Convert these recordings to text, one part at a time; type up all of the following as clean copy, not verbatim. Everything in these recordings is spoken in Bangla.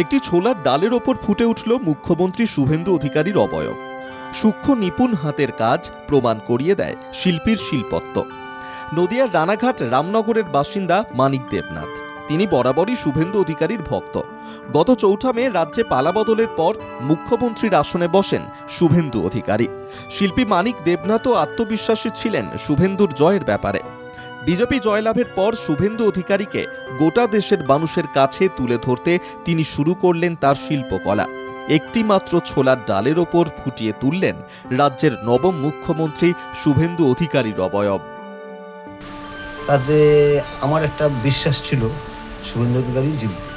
একটি ছোলার ডালের ওপর ফুটে উঠল মুখ্যমন্ত্রী শুভেন্দু অধিকারীর অবয়ব। সূক্ষ্ম নিপুণ হাতের কাজ প্রমাণ করিয়ে দেয় শিল্পীর শিল্পত্ব। নদিয়ার রানাঘাট রামনগরের বাসিন্দা মানিক দেবনাথ, তিনি বরাবরই শুভেন্দু অধিকারীর ভক্ত। গত 4 মে রাজ্যে পালাবদলের পর মুখ্যমন্ত্রীর আসনে বসেন শুভেন্দু অধিকারী। শিল্পী মানিক দেবনাথও আত্মবিশ্বাসী ছিলেন শুভেন্দুর জয়ের ব্যাপারে। বিজেপি জয়লাভের পর শুভেন্দু অধিকারীকে গোটা দেশের মানুষের কাছে তুলে ধরতে তিনি শুরু করলেন তার শিল্পকলা। একটি মাত্র ছোলার ডালের ওপর ফুটিয়ে তুললেন রাজ্যের নবম মুখ্যমন্ত্রী শুভেন্দু অধিকারীর অবয়ব। তাতে আমার একটা বিশ্বাস ছিল শুভেন্দু অধিকারী জিতবে।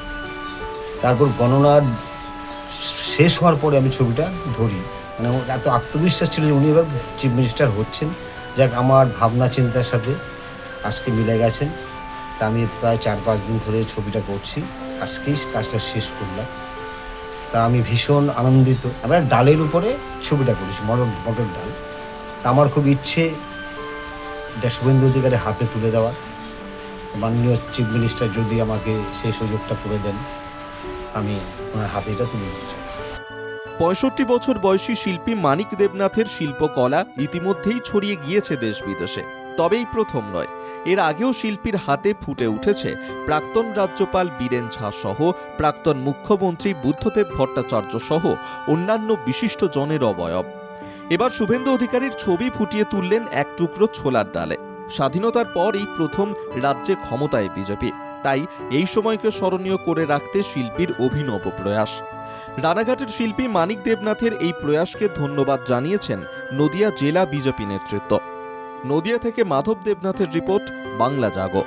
তারপর গণনার শেষ হওয়ার পরে আমি ছবিটা ধরি, মানে আমার এত আত্মবিশ্বাস ছিল যে উনি এবার চিফ মিনিস্টার হচ্ছেন। যাক, আমার ভাবনা চিন্তার সাথে আজকে মিলে গেছেন। তা আমি প্রায় 4-5 দিন ধরে ছবিটা করছি, আজকেই কাজটা শেষ করলাম। তা আমি ভীষণ আনন্দিত। আমরা ডালের উপরে ছবিটা করেছি, মটর ডাল। তা আমার খুব ইচ্ছে এটা শুভেন্দু অধিকারী হাতে তুলে দেওয়া। মাননীয় চিফ মিনিস্টার যদি আমাকে সেই সুযোগটা করে দেন, আমি ওনার হাতে এটা তুলে দিতে চাই। 65 বছর বয়সী শিল্পী মানিক দেবনাথের শিল্পকলা ইতিমধ্যেই ছড়িয়ে গিয়েছে দেশ বিদেশে। তবেই প্রথম নয়, এর আগেও শিল্পীর হাতে ফুটে উঠেছে প্রাক্তন রাজ্যপাল বীরেন ঝা সহ প্রাক্তন মুখ্যমন্ত্রী বুদ্ধদেব ভট্টাচার্য সহ অন্যান্য বিশিষ্ট জনের অবয়ব। এবার শুভেন্দু অধিকারীর ছবি ফুটিয়ে তুললেন এক টুকরো ছোলার ডালে। স্বাধীনতার পর এই প্রথম রাজ্যে ক্ষমতায় বিজেপি, তাই এই সময়কে স্মরণীয় করে রাখতে শিল্পীর অভিনব প্রয়াস। রানাঘাটের শিল্পী মানিক দেবনাথের এই প্রয়াসকে ধন্যবাদ জানিয়েছেন নদিয়া জেলা বিজেপি নেতৃত্ব। নদিয়া থেকে মাধব দেবনাথের রিপোর্ট, বাংলা জাগো।